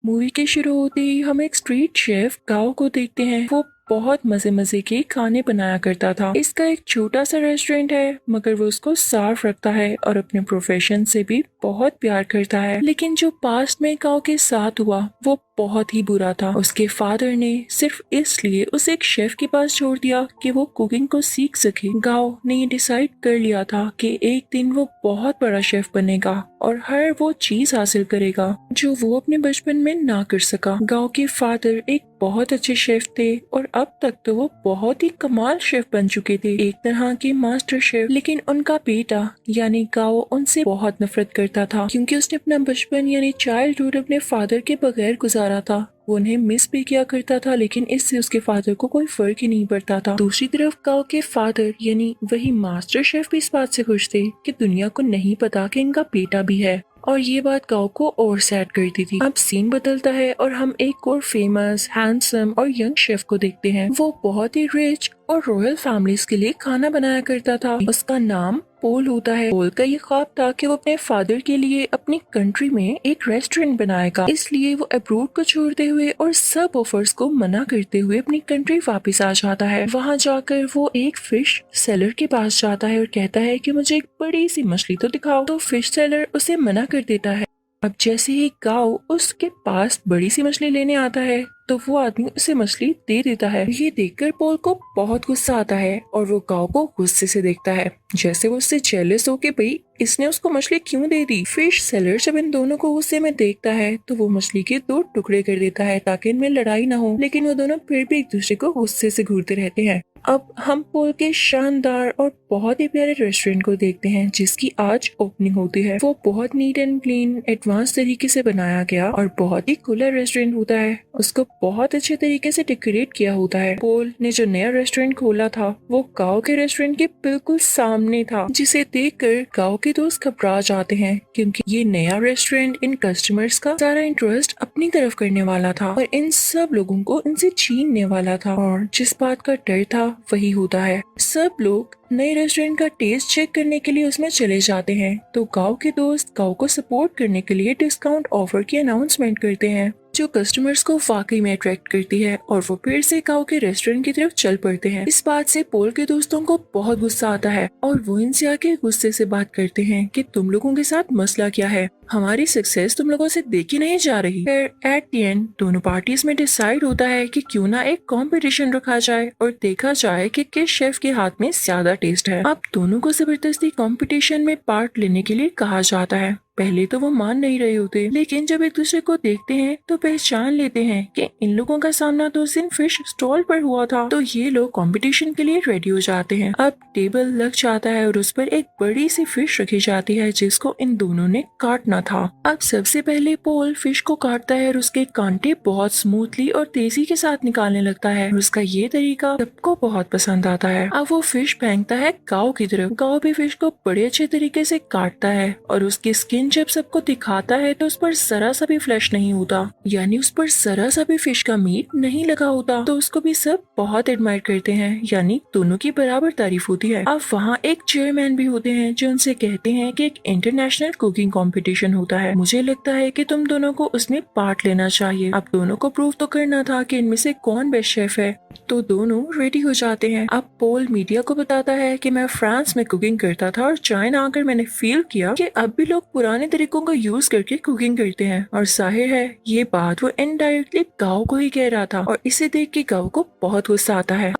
Movie के शुरू होते ही हम एक स्ट्रीट शेफ गाओ को देखते हैं। वो बहुत मजे मजे के खाने बनाया करता था। इसका एक छोटा सा रेस्टोरेंट है, मगर वो उसको साफ रखता है और अपने प्रोफेशन से भी बहुत प्यार करता है। लेकिन जो पास्ट में गाओ के साथ हुआ वो बहुत ही बुरा था। उसके फादर ने सिर्फ इसलिए उसे एक शेफ के पास छोड़ दिया कि वो कुकिंग को सीख सके। गाओ ने ये डिसाइड कर लिया था कि एक दिन वो बहुत बड़ा शेफ बनेगा और हर वो चीज हासिल करेगा जो वो अपने बचपन में ना कर सका। गांव के फादर एक बहुत अच्छे शेफ थे और अब तक तो वो बहुत ही कमाल शेफ बन चुके थे, एक तरह के मास्टर शेफ। लेकिन उनका बेटा यानी गाओ उनसे बहुत नफरत करता था, क्योंकि उसने अपना बचपन यानी चाइल्डहुड अपने फादर के बगैर गुजारा था। वो उन्हें मिस भी किया करता था, लेकिन इससे उसके फादर को कोई फर्क ही नहीं पड़ता था। दूसरी तरफ गांव के फादर यानी वही मास्टर शेफ भी इस बात से खुश थे कि दुनिया को नहीं पता कि इनका बेटा भी है, और ये बात गांव को और सैड करती थी। अब सीन बदलता है और हम एक और फेमस, हैंडसम और यंग शेफ को देखते हैं। वो बहुत ही रिच और रॉयल फैमिलीज के लिए खाना बनाया करता था। उसका नाम पोल होता है। पोल का ये ख्वाब था कि वो अपने फादर के लिए अपनी कंट्री में एक रेस्टोरेंट बनाएगा। इसलिए वो अब्रोड को छोड़ते हुए और सब ऑफर्स को मना करते हुए अपनी कंट्री वापस आ जाता है। वहाँ जाकर वो एक फिश सेलर के पास जाता है और कहता है कि मुझे एक बड़ी सी मछली तो दिखाओ। तो फिश सेलर उसे मना कर देता है। अब जैसे ही गाओ उसके पास बड़ी सी मछली लेने आता है तो वो आदमी उसे मछली दे देता है। ये देखकर पॉल को बहुत गुस्सा आता है और वो गाओ को गुस्से से देखता है, जैसे वो उससे जेलस हो कि भाई इसने उसको मछली क्यों दे दी। फिश सेलर जब इन दोनों को गुस्से में देखता है तो वो मछली के 2 टुकड़े कर देता है ताकि इनमें लड़ाई ना हो, लेकिन वो दोनों फिर भी एक दूसरे को गुस्से से घूरते रहते हैं। अब हम पोल के शानदार और बहुत ही प्यारे रेस्टोरेंट को देखते हैं जिसकी आज ओपनिंग होती है। वो बहुत नीट एंड क्लीन एडवांस तरीके से बनाया गया और बहुत ही कूलर रेस्टोरेंट होता है। उसको बहुत अच्छे तरीके से डेकोरेट किया होता है। पोल ने जो नया रेस्टोरेंट खोला था वो गांव के रेस्टोरेंट के बिल्कुल सामने था, जिसे देखकर गांव के दोस्त घबरा जाते हैं, क्योंकि ये नया रेस्टोरेंट इन कस्टमर्स का सारा इंटरेस्ट अपनी तरफ करने वाला था और इन सब लोगों को इनसे छीनने वाला था। और जिस बात का डर था वही होता है। सब लोग नए रेस्टोरेंट का टेस्ट चेक करने के लिए उसमें चले जाते हैं, तो गांव के दोस्त गांव को सपोर्ट करने के लिए डिस्काउंट ऑफर की अनाउंसमेंट करते हैं, जो कस्टमर्स को वाकई में अट्रैक्ट करती है, और वो फिर से गांव के रेस्टोरेंट की तरफ चल पड़ते हैं। इस बात से पोल के दोस्तों को बहुत गुस्सा आता है और वो इनसे आके गुस्से से बात करते हैं कि तुम लोगों के साथ मसला क्या है, हमारी सक्सेस तुम लोगों से देखी नहीं जा रही। फिर एट द एंड दोनों पार्टीज में डिसाइड होता है कि क्यों ना एक कंपटीशन रखा जाए और देखा जाए कि किस शेफ के हाथ में ज्यादा टेस्ट है। अब दोनों को जबरदस्ती कंपटीशन में पार्ट लेने के लिए कहा जाता है। पहले तो वो मान नहीं रहे होते, लेकिन जब एक दूसरे को देखते हैं तो पहचान लेते हैं कि इन लोगों का सामना तो उस दिन फिश स्टॉल पर हुआ था, तो ये लोग कंपटीशन के लिए रेडी हो जाते हैं। अब टेबल लग जाता है और उस पर एक बड़ी सी फिश रखी जाती है जिसको इन दोनों ने काटना था। अब सबसे पहले पोल फिश को काटता है और उसके कांटे बहुत स्मूथली और तेजी के साथ निकालने लगता है और उसका ये तरीका सबको बहुत पसंद आता है। अब वो फिश फेंकता है गाँव की तरफ। गाँव भी फिश को बड़े अच्छे तरीके से काटता है और उसकी स्किन जब सबको दिखाता है तो उस पर जरा सा भी फ्लैश नहीं होता, यानी उस पर जरा सा भी फिश का मीट नहीं लगा होता, तो उसको भी सब बहुत एडमायर करते हैं, यानी दोनों की बराबर तारीफ होती है। अब वहाँ एक चेयरमैन भी होते हैं जो उनसे कहते हैं कि एक इंटरनेशनल कुकिंग कंपटीशन होता है, मुझे लगता है कि तुम दोनों को उसमें पार्ट लेना चाहिए। अब दोनों को प्रूव तो करना था कि इनमें से कौन बेस्ट शेफ है, तो दोनों रेडी हो जाते हैं। अब पोल मीडिया को बताता है कि मैं फ्रांस में कुकिंग करता था और चाइना आकर मैंने फील किया कि अब भी लोग पुराने तरीकों का यूज करके कुकिंग करते हैं, और जाहिर है ये बात वो इनडायरेक्टली गाँव को ही कह रहा था, और इसे देख के गाँव को बहुत गुस्सा आता है।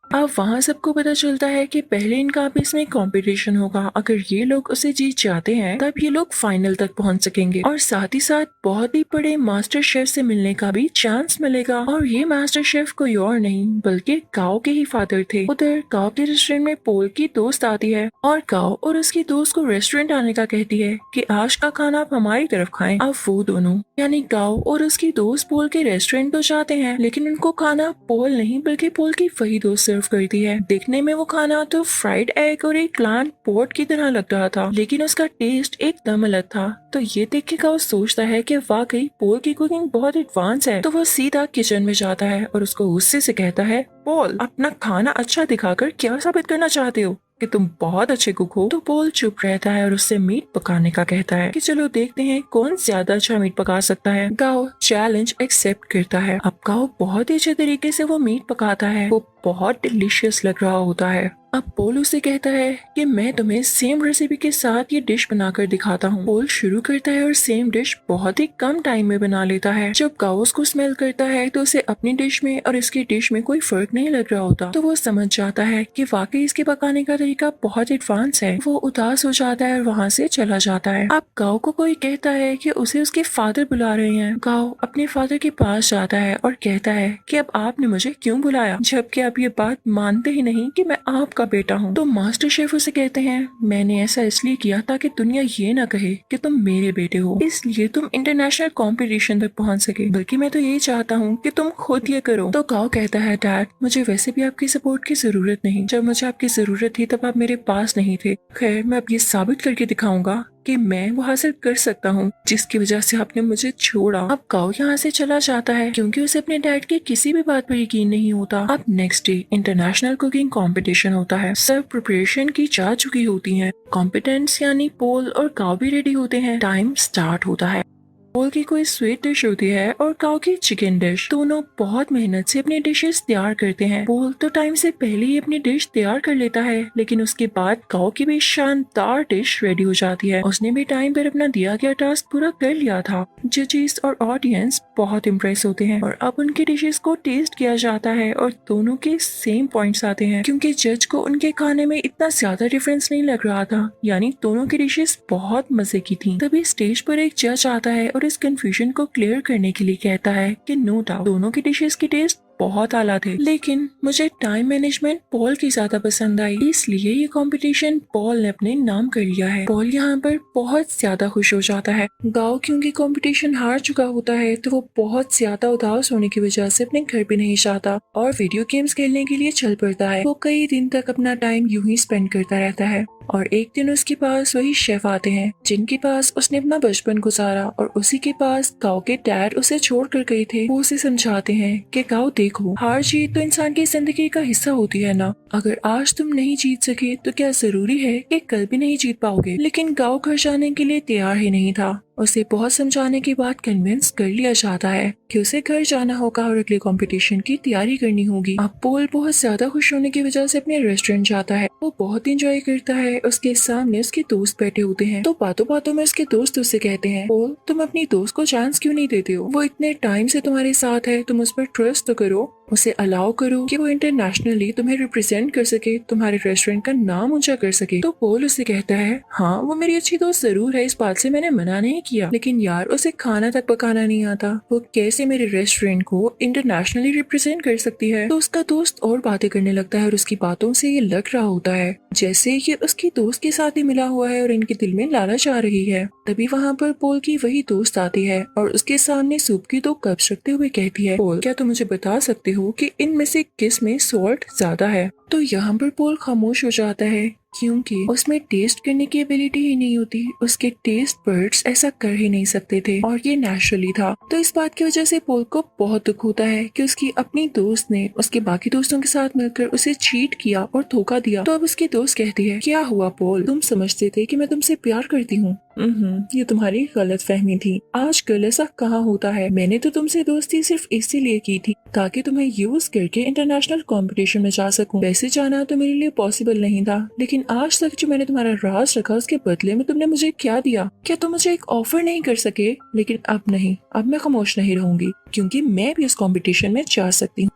अब वहाँ सबको पता चलता है कि पहले इनका आपस में कंपटीशन होगा। अगर ये लोग उसे जीत जाते हैं तब ये लोग फाइनल तक पहुँच सकेंगे, और साथ ही साथ बहुत ही बड़े मास्टर शेफ से मिलने का भी चांस मिलेगा। और ये मास्टर शेफ कोई और नहीं बल्कि गाँव के ही फादर थे। उधर गाँव के रेस्टोरेंट में पोल की दोस्त आती है और गाँव और उसकी दोस्त को रेस्टोरेंट आने का कहती है कि आज का खाना आप हमारी तरफ खाएं। अब वो दोनों यानी गाँव और उसकी दोस्त पोल के रेस्टोरेंट तो जाते हैं, लेकिन उनको खाना पोल नहीं बल्कि पोल की वही दोस्त सर्व करती है। देखने में वो खाना तो फ्राइड एग और एक प्लांट पोट की तरह लग रहा था, लेकिन उसका टेस्ट एकदम अलग था। तो ये देख के वो सोचता है कि वाकई पोल की कुकिंग बहुत एडवांस है, तो वो सीधा किचन में जाता है और उसको गुस्से से कहता है, पोल अपना खाना अच्छा दिखाकर क्या साबित करना चाहते हो? कि तुम बहुत अच्छे कुक हो। तो पॉल चुप रहता है और उससे मीट पकाने का कहता है कि चलो देखते हैं कौन ज्यादा अच्छा मीट पका सकता है। गाओ चैलेंज एक्सेप्ट करता है। अब गाओ बहुत ही अच्छे तरीके से वो मीट पकाता है। वो बहुत डिलीशियस लग रहा होता है। अब पोल उसे कहता है कि मैं तुम्हें सेम रेसिपी के साथ ये डिश बनाकर दिखाता हूँ। पोल शुरू करता है और सेम डिश बहुत ही कम टाइम में बना लेता है। जब गाओ उसको स्मेल करता है तो उसे अपनी डिश में और इसकी डिश में कोई फर्क नहीं लग रहा होता। तो वो समझ जाता है कि वाकई इसके पकाने का तरीका बहुत एडवांस है। वो उदास हो जाता है और वहाँ से चला जाता है। अब गाओ को कोई कहता है कि उसे उसके फादर बुला रहे हैं। गाओ अपने फादर के पास जाता है और कहता है कि अब आपने मुझे क्यों बुलाया, जबकि आप ये बात मानते ही नहीं कि मैं आपका बेटा हूँ। तो मास्टर शेफ उसे कहते हैं मैंने ऐसा इसलिए किया ताकि दुनिया ये ना कहे कि तुम मेरे बेटे हो, इसलिए तुम इंटरनेशनल कंपटीशन तक पहुँच सके, बल्कि मैं तो यही चाहता हूँ कि तुम खुद ये करो। तो गाओ कहता है डैड मुझे वैसे भी आपकी सपोर्ट की जरूरत नहीं, जब मुझे आपकी जरूरत थी तब आप मेरे पास नहीं थे। खैर मैं अब ये साबित करके दिखाऊंगा कि मैं वो हासिल कर सकता हूँ जिसकी वजह से आपने मुझे छोड़ा। अब गाओ यहाँ से चला जाता है क्योंकि उसे अपने डैड की किसी भी बात पर यकीन नहीं होता। अब next day international cooking competition होता है। सब प्रिपरेशन की जा चुकी होती हैं। कॉम्पिटेंट्स यानी पोल और गाओ भी रेडी होते हैं। टाइम स्टार्ट होता है। पोल की कोई स्वीट डिश होती है और गाओ की चिकन डिश। दोनों बहुत मेहनत से अपनी डिशेस तैयार करते हैं। पोल तो टाइम से पहले ही अपनी डिश तैयार कर लेता है, लेकिन उसके बाद गाओ की भी शानदार डिश रेडी हो जाती है। उसने भी टाइम पर अपना दिया गया टास्क पूरा कर लिया था। जजेस और ऑडियंस बहुत इम्प्रेस होते हैं और अब उनकी डिशेस को टेस्ट किया जाता है और दोनों के सेम पॉइंट्स आते हैं क्योंकि जज को उनके खाने में इतना ज्यादा डिफरेंस नहीं लग रहा था, यानी दोनों की डिशेस बहुत मजे की थी। तभी स्टेज पर एक जज आता है और इस कंफ्यूजन को क्लियर करने के लिए कहता है कि नो डाउट दोनों की डिशेस की टेस्ट बहुत आला थे, लेकिन मुझे टाइम मैनेजमेंट पॉल की ज्यादा पसंद आई, इसलिए ये कंपटीशन पॉल ने अपने नाम कर लिया है। पॉल यहाँ पर बहुत ज्यादा खुश हो जाता है। गाओ क्योंकि कंपटीशन हार चुका होता है तो वो बहुत ज्यादा उदास होने की वजह से अपने घर भी नहीं जाता और वीडियो गेम्स खेलने के लिए चल पड़ता है। वो कई दिन तक अपना टाइम यूं ही स्पेंड करता रहता है और एक दिन उसके पास वही शेफ आते हैं जिनके पास उसने अपना बचपन गुजारा और उसी के पास गाओ के डैड उसे छोड़ कर गए थे। वो उसे समझाते हैं कि गाओ देखो, हार जीत तो इंसान की जिंदगी का हिस्सा होती है ना। अगर आज तुम नहीं जीत सके तो क्या जरूरी है कि कल भी नहीं जीत पाओगे। लेकिन गाओ घर जाने के लिए तैयार ही नहीं था। उसे बहुत समझाने के बाद कन्विंस कर लिया जाता है कि उसे घर जाना होगा और अगले कंपटीशन की तैयारी करनी होगी। अब पोल बहुत ज्यादा खुश होने की वजह से अपने रेस्टोरेंट जाता है। वो बहुत एंजॉय करता है। उसके सामने उसके दोस्त बैठे होते हैं तो बातों बातों में उसके दोस्त उससे कहते हैं पोल तुम अपनी दोस्त को चांस क्यों नहीं देते हो, वो इतने टाइम से तुम्हारे साथ है, तुम उस पर ट्रस्ट तो करो, उसे अलाउ करो कि वो इंटरनेशनली तुम्हें रिप्रेजेंट कर सके, तुम्हारे रेस्टोरेंट का नाम ऊंचा कर सके। तो पोल उसे कहता है हाँ वो मेरी अच्छी दोस्त जरूर है, इस बात से मैंने मना नहीं किया, लेकिन यार उसे खाना तक पकाना नहीं आता, वो कैसे मेरे रेस्टोरेंट को इंटरनेशनली रिप्रेजेंट कर सकती है। तो उसका दोस्त और बातें करने लगता है और उसकी बातों से ये लग रहा होता है जैसे ये उसकी दोस्त के साथ ही मिला हुआ है और इनके दिल में लालच आ रही है। तभी वहाँ पर पोल की वही दोस्त आती है और उसके सामने सूप की 2 कप्स रखते हुए कहती है पोल क्या तुम मुझे बता सकते हो कि इनमें से किस में सॉल्ट ज्यादा है। तो यहाँ पर पोल खामोश हो जाता है क्योंकि उसमें टेस्ट करने की एबिलिटी ही नहीं होती, उसके टेस्ट बर्ड्स ऐसा कर ही नहीं सकते थे और ये नेचुरली था। तो इस बात की वजह से पोल को बहुत दुख होता है कि उसकी अपनी दोस्त ने उसके बाकी दोस्तों के साथ मिलकर उसे चीट किया और धोखा दिया। तो अब उसकी दोस्त कहती है क्या हुआ पोल, तुम समझते थे कि मैं तुमसे प्यार करती हूँ। ये तुम्हारी गलत फहमी थी, आजकल ऐसा कहाँ होता है। मैंने तो तुमसे दोस्ती सिर्फ इसीलिए की थी ताकि तुम्हें यूज करके इंटरनेशनल कंपटीशन में जा सकूं। वैसे जाना तो मेरे लिए पॉसिबल नहीं था, लेकिन आज तक जो मैंने तुम्हारा राज रखा उसके बदले में तुमने मुझे क्या दिया। क्या तुम मुझे एक ऑफर नहीं कर सके। लेकिन अब नहीं, अब मैं खामोश नहीं रहूंगी क्योंकि मैं भी उस कंपटीशन में जा सकती हूँ।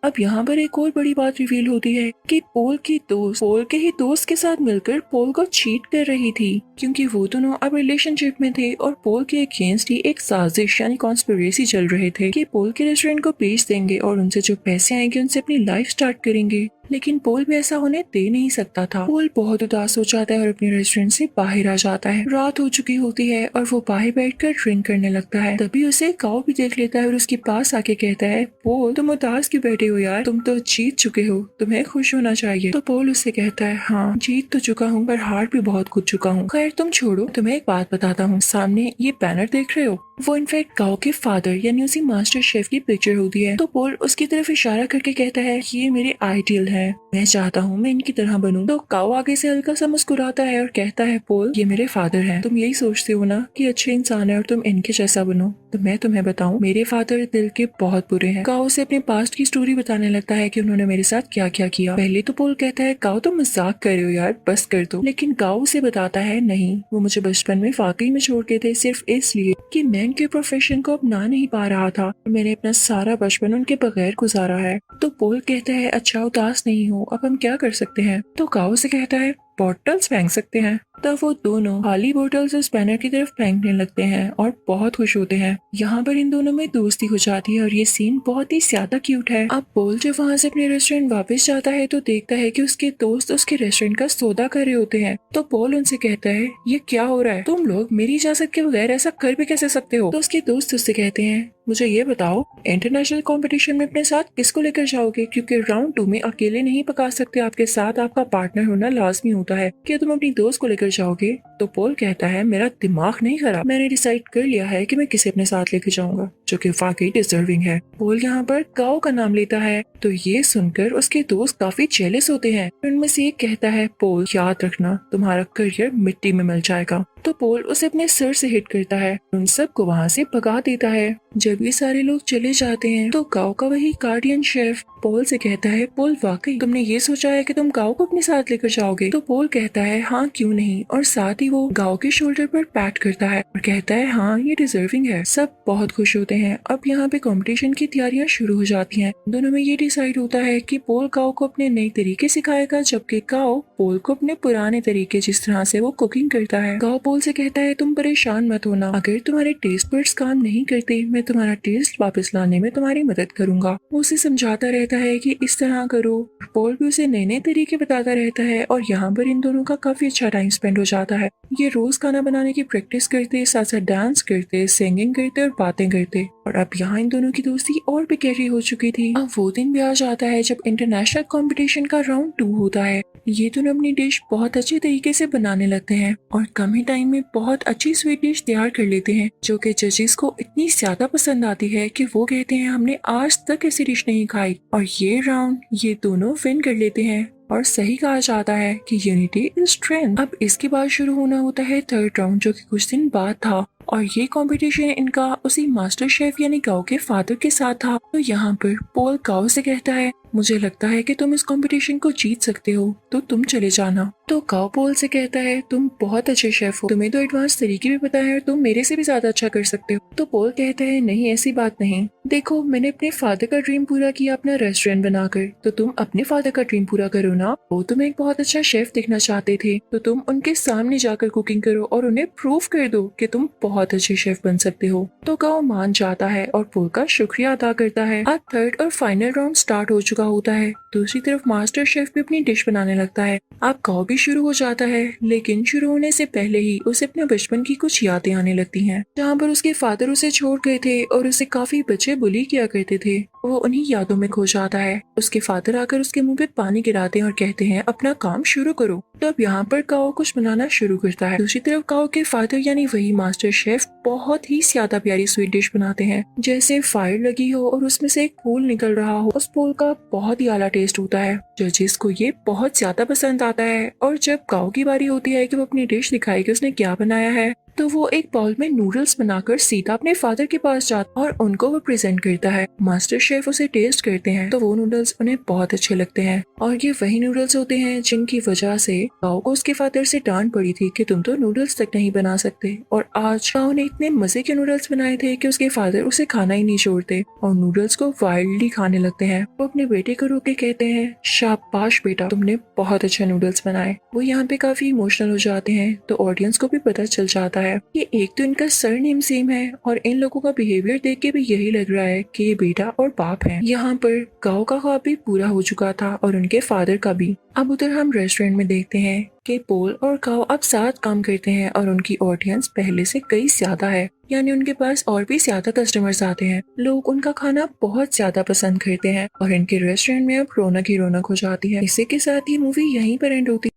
अब यहाँ पर एक और बड़ी बात रिवील होती है कि पोल की दोस्त पोल के ही दोस्त के साथ मिलकर पोल को चीट कर रही थी क्योंकि वो दोनों अब रिलेशनशिप में थे और पोल के अगेंस्ट ही एक साजिश यानी कॉन्स्पिरेसी चल रहे थे कि पोल के रेस्टोरेंट को बेच देंगे और उनसे जो पैसे आएंगे उनसे अपनी लाइफ स्टार्ट करेंगे। लेकिन पोल भी ऐसा होने दे नहीं सकता था। पोल बहुत उदास हो जाता है और अपने रेस्टोरेंट से बाहर आ जाता है। रात हो चुकी होती है और वो बाहर बैठकर ड्रिंक करने लगता है। तभी उसे गाओ भी देख लेता है और उसके पास आके कहता है पोल तुम उदास क्यों बैठे हो यार, तुम तो जीत चुके हो, तुम्हें खुश होना चाहिए। तो पोल उससे कहता है हाँ जीत तो चुका हूँ पर हार भी बहुत कुछ चुका हूँ। खैर तुम छोड़ो, तुम्हें एक बात बताता हूँ, सामने ये बैनर देख रहे हो, वो इनफैक्ट गाओ के फादर यानी उसी मास्टर शेफ की पिक्चर होती है। तो पोल उसकी तरफ इशारा करके कहता है ये मेरे आइडियल है, मैं चाहता हूँ मैं इनकी तरह बनूं। तो गाओ आगे से हल्का सा मुस्कुराता है और कहता है पोल ये मेरे फादर हैं, तुम यही सोचते हो ना कि अच्छे इंसान है और तुम इनके जैसा बनो, तो मैं तुम्हें बताऊं मेरे फादर दिल के बहुत बुरे हैं। गाओ से अपने पास्ट की स्टोरी बताने लगता है कि उन्होंने मेरे साथ क्या क्या किया। पहले तो पोल कहता है गाओ तुम मजाक कर रहे हो यार, बस कर दो। लेकिन गाओ उसे बताता है नहीं, वो मुझे बचपन में वाकई में छोड़ गए थे सिर्फ इसलिए कि मैं उनके प्रोफेशन को अपना नहीं पा रहा था और मैंने अपना सारा बचपन उनके बगैर गुजारा है। तो पोल कहता है अच्छा उदास नहीं हो, अब हम क्या कर सकते हैं। तो गाओ से कहता है बॉटल्स फेंक सकते हैं। तब वो दोनों खाली बोतल्स उस बैनर की तरफ फेंकने लगते हैं और बहुत खुश होते हैं। यहाँ पर इन दोनों में दोस्ती हो जाती है और ये सीन बहुत ही ज्यादा क्यूट है। अब पोल जब वहाँ से अपने रेस्टोरेंट वापस जाता है तो देखता है कि उसके दोस्त उसके रेस्टोरेंट का सौदा कर रहे होते हैं। तो पोल उनसे कहता है ये क्या हो रहा है, तुम लोग मेरी इजाजत के बगैर ऐसा कर भी कैसे सकते हो। तो उसके दोस्त उससे कहते हैं मुझे ये बताओ इंटरनेशनल कंपटीशन में अपने साथ किसको लेकर जाओगे, क्योंकि राउंड 2 में अकेले नहीं पका सकते, आपके साथ आपका पार्टनर होना लाजमी होता है। क्या तुम अपनी दोस्त को लेकर जाओगे। तो पोल कहता है मेरा दिमाग नहीं खराब, मैंने डिसाइड कर लिया है कि मैं किसे अपने साथ लेकर जाऊंगा जो कि वाकई डिजर्विंग है। पोल यहाँ पर गाओ का नाम लेता है। तो ये सुनकर उसके दोस्त काफी जेलस होते हैं। उनमें से एक कहता है पोल याद रखना तुम्हारा करियर मिट्टी में मिल जाएगा। तो पोल उसे अपने सर से हिट करता है, उन सबको वहाँ से भगा देता है। जब ये सारे लोग चले जाते हैं तो गाओ का वही गार्डियन शेफ पोल से कहता है पोल वाकई तुमने ये सोचा है कि तुम गाओ को अपने साथ लेकर जाओगे। तो पोल कहता है हाँ क्यों नहीं, और साथ ही वो गाओ के शोल्डर पर पैट करता है और कहता है हाँ ये डिजर्विंग है। सब बहुत खुश होते हैं। अब यहाँ पे कंपटीशन की तैयारियां शुरू हो जाती हैं। दोनों में ये डिसाइड होता है कि पोल गाओ को अपने नए तरीके सिखाएगा जबकि गाओ पोल को अपने पुराने तरीके जिस तरह से वो कुकिंग करता है। गाओ पोल से कहता है तुम परेशान मत होना, अगर तुम्हारे टेस्ट बड्स काम नहीं करते मैं तुम्हारा टेस्ट वापस लाने में तुम्हारी मदद करूंगा। वो उसे समझाता रहता है कि इस तरह करो। पोल भी उसे नए नए तरीके बताता रहता है और यहाँ पर इन दोनों का काफी अच्छा टाइम स्पेंड हो जाता है। ये रोज खाना बनाने की प्रैक्टिस करते, साथ साथ डांस करते, सिंगिंग करते और बातें करते। और अब यहाँ इन दोनों की दोस्ती और भी गहरी हो चुकी थी। अब वो दिन भी आ जाता है जब इंटरनेशनल कंपटीशन का राउंड 2 होता है। ये दोनों अपनी डिश बहुत अच्छे तरीके से बनाने लगते हैं और कम ही टाइम में बहुत अच्छी स्वीट डिश तैयार कर लेते हैं जो कि जजेस को इतनी ज्यादा पसंद आती है कि वो कहते हैं हमने आज तक ऐसी डिश नहीं खाई। और ये राउंड ये दोनों विन कर लेते हैं और सही कहा जाता है कि यूनिटी इज स्ट्रेंथ। अब इसके बाद शुरू होना होता है थर्ड राउंड जो कि कुछ दिन बाद था और ये कंपटीशन इनका उसी मास्टर शेफ यानी गाओ के फादर के साथ था। तो यहाँ पर पोल गाओ से कहता है मुझे लगता है कि तुम इस कंपटीशन को जीत सकते हो, तो तुम चले जाना। तो गाओ पोल से कहता है तुम बहुत अच्छे शेफ हो, तुम्हें तो एडवांस तरीके भी पता है और तुम मेरे से भी ज्यादा अच्छा कर सकते हो। तो पोल कहता है नहीं ऐसी बात नहीं, देखो मैंने अपने फादर का ड्रीम पूरा किया अपना रेस्टोरेंट बनाकर, तो तुम अपने फादर का ड्रीम पूरा करो ना। वो तुम्हें एक बहुत अच्छा शेफ देखना चाहते थे तो तुम उनके सामने जाकर कुकिंग करो और उन्हें प्रूव कर दो कि तुम बहुत अच्छे शेफ बन सकते हो। तो गाओ मान जाता है और पोल का शुक्रिया अदा करता है। अब थर्ड और फाइनल राउंड स्टार्ट हो चुका होता है। दूसरी तरफ मास्टर शेफ भी अपनी डिश बनाने लगता है। अब गाओ भी शुरू हो जाता है, लेकिन शुरू होने से पहले ही उसे अपने बचपन की कुछ यादें आने लगती हैं जहाँ पर उसके फादर उसे छोड़ गए थे और उसे काफी बच्चे बुली किया करते थे। वो उन्हीं यादों में खो जाता है। उसके फादर आकर उसके मुंह पे पानी गिराते हैं और कहते हैं अपना काम शुरू करो। तो अब यहाँ पर गाओ कुछ बनाना शुरू करता है। दूसरी तरफ गाओ के फादर यानी वही मास्टर शेफ बहुत ही ज्यादा प्यारी स्वीट डिश बनाते हैं, जैसे फायर लगी हो और उसमें से एक फूल निकल रहा हो। उस फूल का बहुत ही आला टेस्ट होता है, जजेस को ये बहुत ज्यादा पसंद आता है। और जब गाओ की बारी होती है कि वो अपनी डिश दिखाए कि उसने क्या बनाया है, तो वो एक बाउल में नूडल्स बनाकर सीधा अपने फादर के पास जाता और उनको वो प्रेजेंट करता है। मास्टर शेफ उसे टेस्ट करते हैं तो वो नूडल्स उन्हें बहुत अच्छे लगते हैं और ये वही नूडल्स होते हैं जिनकी वजह से गाओ को उसके फादर से डांट पड़ी थी कि तुम तो नूडल्स तक नहीं बना सकते। और आज गाओ ने इतने मजे के नूडल्स बनाए थे कि उसके फादर उसे खाना ही नहीं छोड़ते और नूडल्स को वाइल्डली खाने लगते हैं। वो अपने बेटे को रोक के कहते हैं शाबाश बेटा, तुमने बहुत अच्छा नूडल्स बनाए। वो यहाँ पे काफी इमोशनल हो जाते हैं तो ऑडियंस को भी पता चल जाता है कि एक तो इनका सरनेम सेम है और इन लोगों का बिहेवियर देख के भी यही लग रहा है कि ये बेटा और बाप हैं। यहाँ पर गाओ का ख्वाब भी पूरा हो चुका था और उनके फादर का भी। अब उधर हम रेस्टोरेंट में देखते हैं कि पोल और गाओ अब साथ काम करते हैं और उनकी ऑडियंस पहले से कई ज्यादा है, यानी उनके पास और भी ज्यादा कस्टमर्स आते हैं। लोग उनका खाना बहुत ज्यादा पसंद करते हैं और इनके रेस्टोरेंट में अब रौनक ही रौनक हो जाती है। इसी के साथ ये मूवी यहीं पर एंड होती है।